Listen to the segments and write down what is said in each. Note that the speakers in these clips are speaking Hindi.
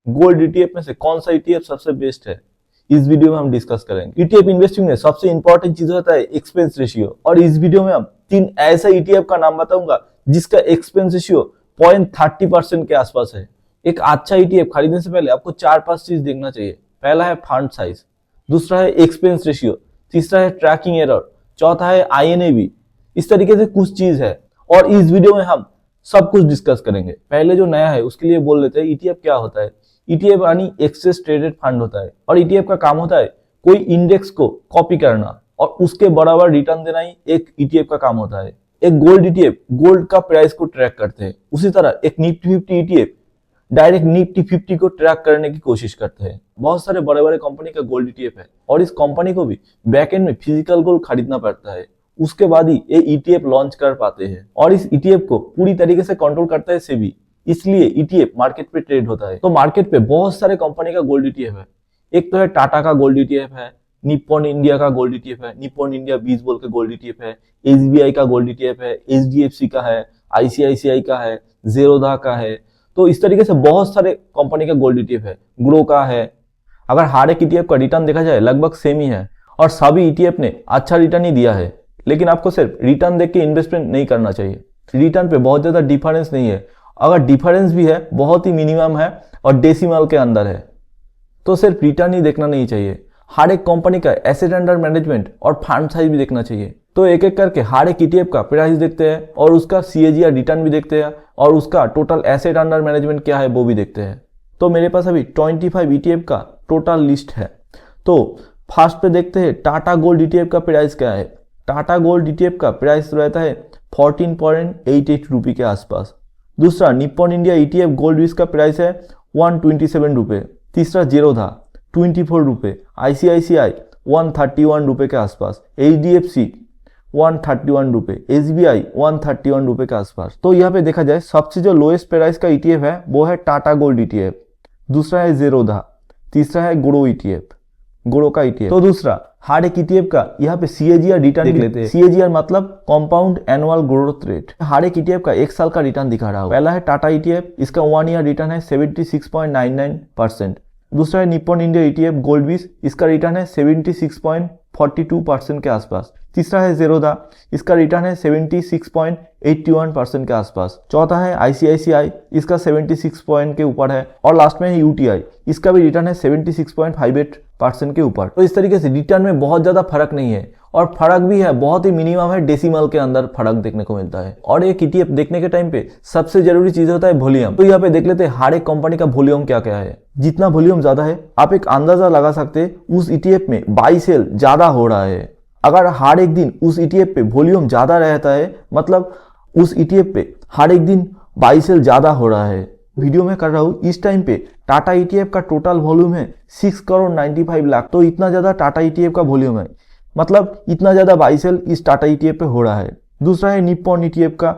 गोल्ड ईटीएफ में से कौन सा ईटीएफ सबसे बेस्ट है, इस वीडियो में हम डिस्कस करेंगे। ईटीएफ इन्वेस्टिंग में सबसे इंपॉर्टेंट चीज होता है एक्सपेंस रेशियो, और इस वीडियो में हम 3 ऐसा ईटीएफ का नाम बताऊंगा जिसका एक्सपेंस रेशियो 0.30% के आसपास है। एक अच्छा ईटीएफ खरीदने से पहले आपको 4-5 चीज देखना चाहिए। पहला है फंड साइज, दूसरा है एक्सपेंस रेशियो, तीसरा है ट्रैकिंग एरर, चौथा है आईएनएवी। इस तरीके से कुछ चीज है और इस वीडियो में हम सब कुछ डिस्कस करेंगे। पहले जो नया है उसके लिए बोल लेते हैं ईटीएफ क्या होता है। ईटीएफ यानी एक्सेस ट्रेडेड फंड होता है, और ईटीएफ का काम होता है कोई इंडेक्स को कॉपी करना और उसके बराबर रिटर्न देना ही एक ईटीएफ का काम होता है। एक गोल्ड ईटीएफ गोल्ड का प्राइस को ट्रैक करते हैं, उसी तरह एक निफ्टी 50 ईटीएफ डायरेक्ट निफ्टी 50 को ट्रैक करने की कोशिश करते हैं। बहुत सारे बड़े बड़े कंपनी का गोल्ड ईटीएफ है, और इस कंपनी को भी बैकएंड में फिजिकल गोल्ड खरीदना पड़ता है, उसके बाद ही ये ईटीएफ लॉन्च कर पाते हैं। और इस ईटीएफ को पूरी तरीके से कंट्रोल करता है सेबी, इसलिए ईटीएफ मार्केट पे ट्रेड होता है। तो मार्केट पे बहुत सारे कंपनी का गोल्ड ईटीएफ है। एक तो है टाटा का गोल्ड ईटीएफ है, निप्पॉन इंडिया का गोल्ड ईटीएफ है, निप्पॉन इंडिया 20 बोल के गोल्ड ईटीएफ है, एसबीआई का गोल्ड ईटीएफ है, एचडीएफसी का है, आईसीआईसीआई का है, जेरोधा का है। तो इस तरीके से बहुत सारे कंपनी का गोल्ड ईटीएफ है, ग्रो का है। अगर हर एक ईटीएफ का रिटर्न देखा जाए लगभग सेम ही है, और सभी ईटीएफ ने अच्छा रिटर्न ही दिया है। लेकिन आपको सिर्फ रिटर्न देख के इन्वेस्टमेंट नहीं करना चाहिए। रिटर्न पे बहुत ज्यादा डिफरेंस नहीं है, अगर डिफरेंस भी है बहुत ही मिनिमम है और डेसिमल के अंदर है, तो सिर्फ रिटर्न ही देखना नहीं चाहिए। हर एक कंपनी का एसेट अंडर मैनेजमेंट और फंड साइज भी देखना चाहिए। तो एक एक करके हर एक ईटीएफ का प्राइस देखते हैं, और उसका सीएजीआर रिटर्न भी देखते हैं, और उसका टोटल एसेट अंडर मैनेजमेंट क्या है वो भी देखते हैं। तो मेरे पास अभी 25 ईटीएफ का टोटल लिस्ट है। तो फर्स्ट पे देखते हैं टाटा गोल्ड ईटीएफ का प्राइस क्या है। टाटा गोल्ड ईटीएफ का प्राइस रहता है 14.88 रुपये के आसपास। दूसरा निप्पॉन इंडिया ईटीएफ गोल्ड विस का प्राइस है 127 रुपये। तीसरा जेरोधा 24 रुपये, आईसीआईसीआई 131 रुपये के आसपास, एचडीएफसी 131 रुपये, एसबीआई 131 रुपये के आसपास। तो यहाँ पे देखा जाए सबसे जो लोएस्ट प्राइस का ईटीएफ है वो है टाटा गोल्ड ईटीएफ, दूसरा है जेरोधा, तीसरा है ग्रो ईटीएफ, ग्रो का ईटीएफ। तो दूसरा हर एक ईटीएफ का यहाँ पे सीएजीआर रिटर्न देख लेते हैं। सीएजीआर मतलब कंपाउंड एनुअल ग्रोथ रेट। हर एक ईटीएफ का एक साल का रिटर्न दिखा रहा है। पहला है टाटा ईटीएफ, इसका 1 ईयर रिटर्न है 76.99%। दूसरा है निप्पॉन इंडिया ईटीएफ गोल्ड विस, इसका रिटर्न है 76.42% के आसपास। तीसरा है जेरोधा, इसका रिटर्न है 76.81% के आसपास। चौथा है आईसीआईसीआई, इसका 76 पॉइंट के ऊपर है। और लास्ट में है यूटीआई, इसका भी रिटर्न है 76.58% के ऊपर। तो इस तरीके से रिटर्न में बहुत ज्यादा फर्क नहीं है, और फर्क भी है बहुत ही मिनिमम है, डेसिमल के अंदर फर्क देखने को मिलता है। और एक ईटीएफ देखने के टाइम पे सबसे जरूरी चीज होता है वॉल्यूम। तो यहाँ पे देख लेते हैं हर एक कंपनी का वॉल्यूम क्या क्या है। जितना वॉल्यूम ज्यादा है आप एक अंदाजा लगा सकते हैं उस ईटीएफ में बाई सेल ज्यादा हो रहा है। अगर हर एक दिन उस ईटीएफ पे वॉल्यूम ज्यादा रहता है, मतलब उस ईटीएफ पे हर एक दिन बाई सेल ज्यादा हो रहा है। वीडियो में कर रहा हूँ इस टाइम पे टाटा ईटीएफ का टोटल वॉल्यूम है 6 करोड़ 95 लाख। तो इतना ज्यादा टाटा ईटीएफ का वॉल्यूम है, मतलब इतना ज्यादा बाई सेल इस टाटा ईटीएफ पे हो रहा है। दूसरा है निप्पॉन ईटीएफ का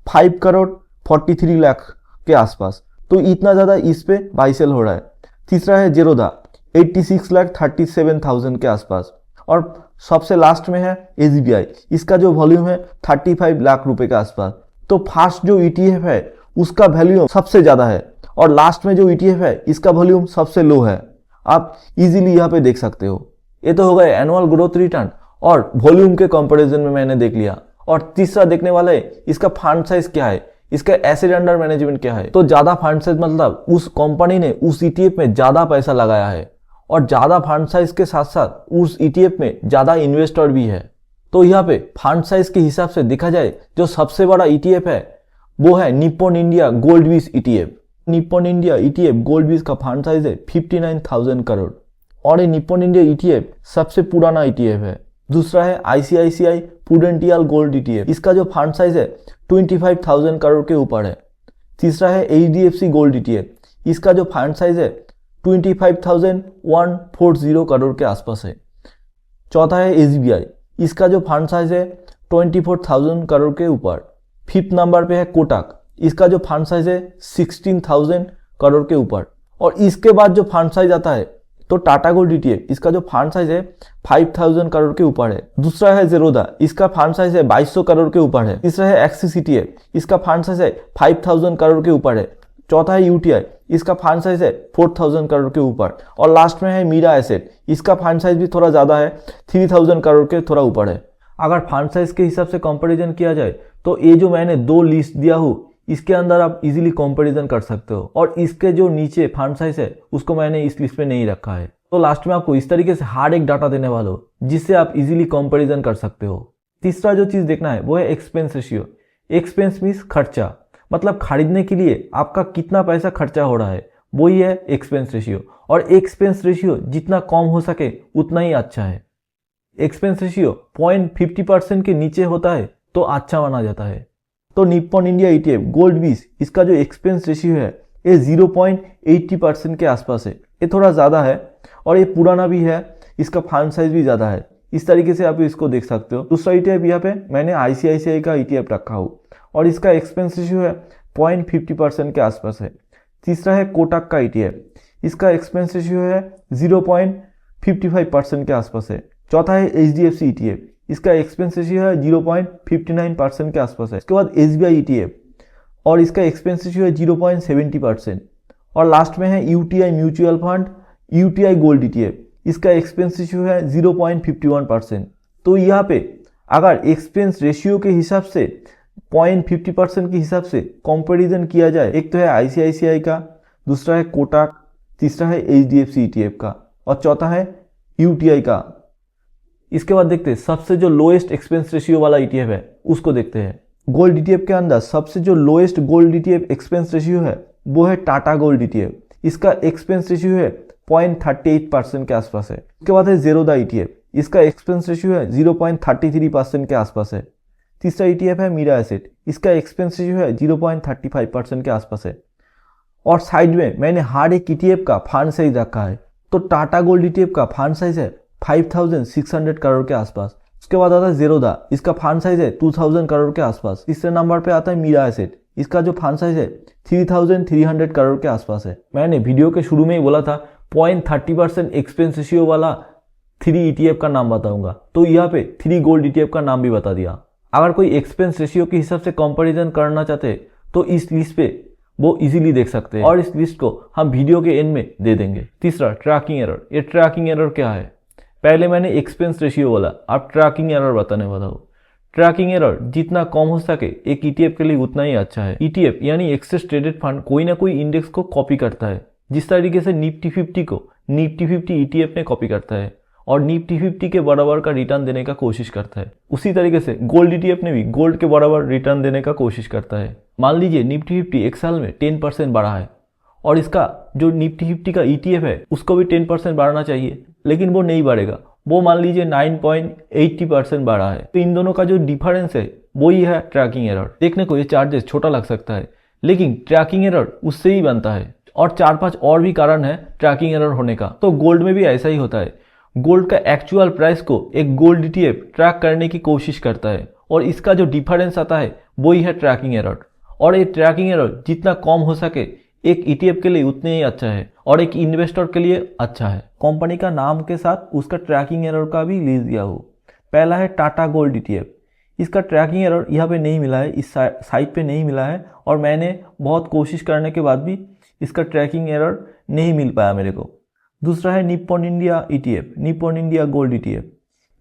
5 करोड़ 43 लाख के आसपास, तो इतना ज्यादा इस पे बाई सेल हो रहा है। तीसरा है जेरोधा 86,37,000 के आसपास। और सबसे लास्ट में है एसबीआई, इसका जो वॉल्यूम है 35 लाख रुपए के आसपास। तो फर्स्ट जो ईटीएफ है उसका वॉल्यूम सबसे ज्यादा है, और लास्ट में जो ईटीएफ है इसका वॉल्यूम सबसे लो है। आप इजीली यहाँ पे देख सकते हो। ये तो हो गए एनुअल ग्रोथ रिटर्न और वॉल्यूम के कंपैरिजन में मैंने देख लिया। और तीसरा देखने वाला है इसका फंड साइज क्या है, इसका एसेट अंडर मैनेजमेंट क्या है। तो ज्यादा फंड साइज मतलब उस कंपनी ने उस ईटीएफ में ज्यादा पैसा लगाया है, और ज्यादा फंड साइज के साथ साथ उस ईटीएफ में ज्यादा इन्वेस्टर भी है। तो यहाँ पे फंड साइज के हिसाब से देखा जाए जो सबसे बड़ा ईटीएफ है वो है निप्पॉन इंडिया गोल्ड विस ETF. Nippon India ETF gold विस का फंड साइज है 59,000 करोड़, और ये निप्पॉन इंडिया ईटीएफ सबसे पुराना ईटीएफ है। दूसरा है आईसीआईसीआई प्रूडेंटियल गोल्ड ईटीएफ, इसका जो फंड साइज है 25,000 करोड़ के ऊपर है। तीसरा है एचडीएफसी गोल्ड ईटीएफ, इसका जो फंड साइज है 25,140 करोड़ के आसपास है। चौथा है एसबीआई, इसका जो फंड साइज है 24,000 करोड़ के ऊपर। फिफ्थ नंबर पे है कोटक, इसका जो फंड साइज है 16,000 करोड़ के ऊपर। और इसके बाद जो फंड साइज आता है तो टाटा गोल्ड ईटीएफ, इसका जो फंड साइज है 5,000 करोड़ के ऊपर है। दूसरा है जेरोधा, इसका फंड साइज है 2200 करोड़ के ऊपर है। तीसरा है एक्सिस ईटीएफ, इसका फंड साइज है 5,000 करोड़ के ऊपर है। चौथा है यूटीआई, इसका फंड साइज है 4000 करोड़ के ऊपर। और लास्ट में है मीरा एसेट, इसका फंड साइज भी थोड़ा ज़्यादा है, 3000 करोड़ के थोड़ा ऊपर है। अगर फंड साइज के हिसाब से कंपैरिजन किया जाए तो ये जो मैंने दो लिस्ट दिया हूँ इसके अंदर आप इजीली कंपैरिजन कर सकते हो, और इसके जो नीचे फंड साइज है उसको मैंने इस लिस्ट में नहीं रखा है। तो लास्ट में आपको इस तरीके से हार्ड एक डाटा देने वाला हो जिससे आप इजीली कंपैरिजन कर सकते हो। तीसरा जो चीज देखना है वो है एक्सपेंस रेशियो। एक्सपेंस मीन्स खर्चा, मतलब खरीदने के लिए आपका कितना पैसा खर्चा हो रहा है, वही है एक्सपेंस रेशियो। और एक्सपेंस रेशियो जितना कम हो सके उतना ही अच्छा है। एक्सपेंस रेशियो 0.50% के नीचे होता है तो अच्छा माना जाता है। तो निप्पॉन इंडिया ETF गोल्ड 20 इसका जो एक्सपेंस रेशियो है ये 0.80% के आसपास है। ये थोड़ा ज़्यादा है और ये पुराना भी है, इसका फंड साइज भी ज़्यादा है। इस तरीके से आप इसको देख सकते हो। दूसरा ETF यहाँ पे मैंने ICICI का ETF रखा हूँ और इसका एक्सपेंस रेशियो है 0.50% के आसपास है। तीसरा है कोटक का ETF, इसका एक्सपेंस रेशियो है 0.55% के आसपास है। चौथा है HDFC ETF, इसका एक्सपेंस रेशियो है 0.59% के आसपास है। इसके बाद SBI ETF और इसका एक्सपेंस रेशियो है 0.70%। और लास्ट में है UTI mutual fund UTI gold ETF, इसका एक्सपेंस रेशियो है 0.51%। तो यहाँ पे अगर एक्सपेंस रेशियो के हिसाब से 0.50% के हिसाब से कंपैरिजन किया जाए, एक तो है ICICI का, दूसरा है कोटक, तीसरा है HDFC ETF का और चौथा है UTI का। इसके बाद देखते हैं सबसे जो लोएस्ट एक्सपेंस रेशियो वाला ETF है उसको देखते हैं। गोल्ड ETF के अंदर सबसे जो lowest gold ETF expense ratio है वो है टाटा गोल्ड ETF, इसका एक्सपेंस रेशियो है 0.38% के आसपास है। उसके बाद है ज़ेरोधा ETF, इसका एक्सपेंस रेशियो है 0.33% के आसपास है। तीसरा ETF है मीरा एसेट, इसका एक्सपेंस रेशियो है 0.35% के आसपास है। और साइड में मैंने हर एक ETF का फंड साइज रखा है। तो टाटा गोल्ड ETF का फंड साइज है 5600 करोड़ के आसपास। उसके बाद आता है ज़ेरोधा, इसका फंड साइज है 2000 करोड़ के आसपास। तीसरे नंबर पे आता है मीरा एसेट, इसका जो फंड साइज है 3300 करोड़ के आसपास है। मैंने वीडियो के शुरू में ही बोला था 0.30% एक्सपेंस रेशियो वाला 3 ETF का नाम बताऊंगा, तो यहाँ पे 3 गोल्ड ETF का नाम भी बता दिया। अगर कोई एक्सपेंस रेशियो के हिसाब से कंपैरिजन करना चाहते हैं तो इस लिस्ट पे वो इजीली देख सकते हैं और इस लिस्ट को हम वीडियो के एंड में दे देंगे। तीसरा ट्रैकिंग एरर। ये ट्रैकिंग एरर क्या है? पहले मैंने एक्सपेंस रेशियो बोला, अब ट्रैकिंग एरर बताने वाला हूँ। ट्रैकिंग एरर जितना कम हो सके एक ETF के लिए उतना ही अच्छा है। ETF यानी एक्सेस ट्रेडेड फंड कोई ना कोई इंडेक्स को कॉपी करता है, जिस तरीके से निफ्टी 50 को निफ्टी 50 ETF ने कॉपी करता है और निफ्टी 50 के बराबर का रिटर्न देने का कोशिश करता है। उसी तरीके से गोल्ड ETF ने भी गोल्ड के बराबर रिटर्न देने का कोशिश करता है। मान लीजिए निफ्टी 50 एक साल में 10% बढ़ा है और इसका जो निफ्टी 50 का ETF है उसको भी 10% बढ़ना चाहिए, लेकिन वो नहीं बढ़ेगा। वो मान लीजिए 9.80% बढ़ा है। तो इन दोनों का जो डिफरेंस है वही है ट्रैकिंग एरर। देखने को ये चार्जेस छोटा लग सकता है, लेकिन ट्रैकिंग एरर उससे ही बनता है। और 4-5 और भी कारण है ट्रैकिंग एरर होने का। तो गोल्ड में भी ऐसा ही होता है। गोल्ड का एक्चुअल प्राइस को एक गोल्ड ETF ट्रैक करने की कोशिश करता है और इसका जो डिफरेंस आता है वही है ट्रैकिंग एरर। और ये ट्रैकिंग एरर जितना कम हो सके एक ETF के लिए उतने ही अच्छा है और एक इन्वेस्टर के लिए अच्छा है। कंपनी का नाम के साथ उसका ट्रैकिंग एरर का भी लिस्ट दिया हो। पहला है टाटा गोल्ड ETF, इसका ट्रैकिंग एरर यहाँ पे नहीं मिला है, इस साइट पे नहीं मिला है और मैंने बहुत कोशिश करने के बाद भी इसका ट्रैकिंग एरर नहीं मिल पाया मेरे को। दूसरा है Nippon India ETF, Nippon India gold ETF,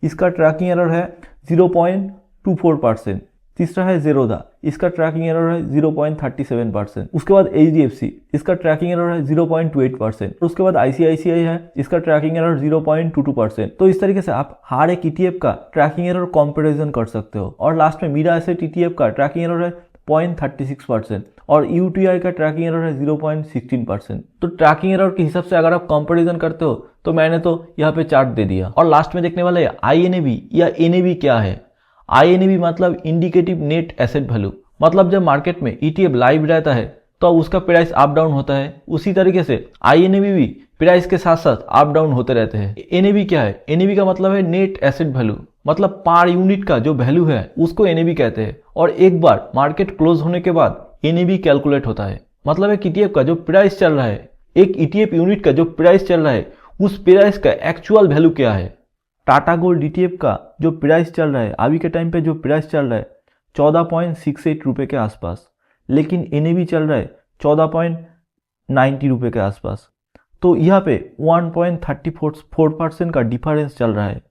इसका ट्रैकिंग एरर है 0.24%। तीसरा है ज़ेरोधा, इसका ट्रैकिंग एरर है 0.37%। उसके बाद HDFC, इसका ट्रैकिंग एरर है 0.28%। उसके बाद ICICI है, इसका ट्रैकिंग एरर 0.22%। तो इस तरीके से आप हर एक ETF का ट्रैकिंग एरर कंपैरिजन कर सकते हो। और लास्ट में मीरा एसेट ETF का ट्रैकिंग एरर है 0.36% और UTI का ट्रैकिंग एरर है 0.16%। तो ट्रैकिंग एरर के हिसाब से अगर आप कंपैरिजन करते हो तो मैंने तो यहाँ पे चार्ट दे दिया। और लास्ट में देखने वाले INAV या NAV क्या है। INAV मतलब इंडिकेटिव नेट एसेट वैल्यू, मतलब जब मार्केट में ETF लाइव रहता है तो उसका प्राइस अप डाउन होता है, उसी तरीके से INAV भी प्राइस के साथ साथ अप डाउन होते रहते हैं। NAV क्या है? NAV का मतलब है नेट एसेट वैल्यू, मतलब पर यूनिट का जो वैल्यू है उसको NAV कहते हैं। और एक बार मार्केट क्लोज होने के बाद NAV कैलकुलेट होता है, मतलब एक ETF का जो प्राइस चल रहा है, एक ETF यूनिट का जो प्राइस चल रहा है उस प्राइस का एक्चुअल वैल्यू क्या है। टाटा गोल्ड ETF का जो प्राइस चल रहा है अभी के टाइम पे, जो प्राइस चल रहा है 14.68 रुपये के आसपास, लेकिन NAV चल रहा है 90 रुपये के आसपास। तो यहाँ पे 1.34% का डिफरेंस चल रहा है,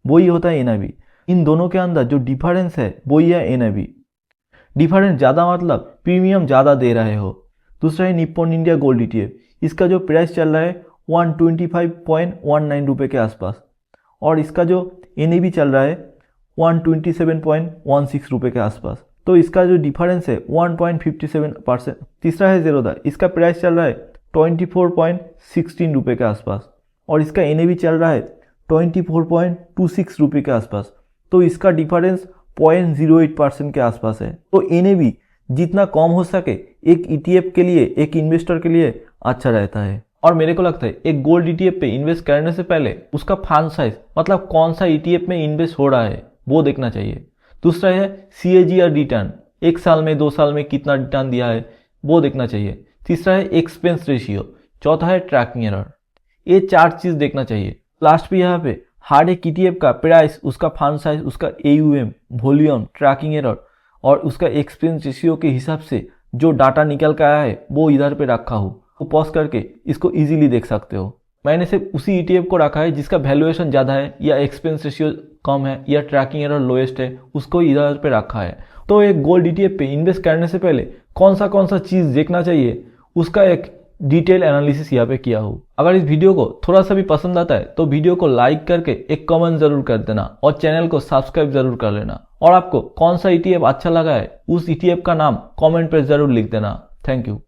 वही होता है NAV। इन दोनों के अंदर जो डिफरेंस है वही है NAV। डिफरेंस ज़्यादा मतलब प्रीमियम ज़्यादा दे रहे हो। दूसरा है निप्पॉन इंडिया गोल्ड ETF, इसका जो प्राइस चल रहा है 125.19 रुपये के आसपास और इसका जो NAV चल रहा है 127.16 रुपये के आसपास। तो इसका जो डिफरेंस है 1.57%। तीसरा है ज़ेरोधा, इसका प्राइस चल रहा है 24.16 रुपये के आसपास और इसका NAV चल रहा है 24.26 रुपये के आसपास। तो इसका डिफरेंस 0.08% के आसपास है। तो NAV जितना कम हो सके एक ETF के लिए, एक इन्वेस्टर के लिए अच्छा रहता है। और मेरे को लगता है एक गोल्ड ETF पे इन्वेस्ट करने से पहले उसका फंड साइज, मतलब कौन सा ETF में इन्वेस्ट हो रहा है, वो देखना चाहिए। दूसरा है CAGR रिटर्न, 1 साल में 2 साल में कितना रिटर्न दिया है वो देखना चाहिए। तीसरा है एक्सपेंस रेशियो। चौथा है ट्रैकिंग एरर। ये 4 चीज़ देखना चाहिए। लास्ट पे यहाँ पे हर एक ETF का प्राइस, उसका फंड साइज, उसका AUM, वॉल्यूम, ट्रैकिंग एरर और उसका एक्सपेंस रेशियो के हिसाब से जो डाटा निकल के आया है वो इधर पे रखा हो। वो पॉज करके इसको इजीली देख सकते हो। मैंने सिर्फ उसी ETF को रखा है जिसका वैल्यूएशन ज़्यादा है या एक्सपेंस रेशियो कम है या ट्रैकिंग एरर लोएस्ट है, उसको इधर पे रखा है। तो एक गोल्ड ETF पे इन्वेस्ट करने से पहले कौन सा चीज़ देखना चाहिए, उसका एक डिटेल एनालिसिस यहाँ पे किया हो। अगर इस वीडियो को थोड़ा सा भी पसंद आता है तो वीडियो को लाइक करके एक कमेंट जरूर कर देना और चैनल को सब्सक्राइब जरूर कर लेना। और आपको कौन सा ETF अच्छा लगा है उस ETF का नाम कमेंट पे जरूर लिख देना। Thank you.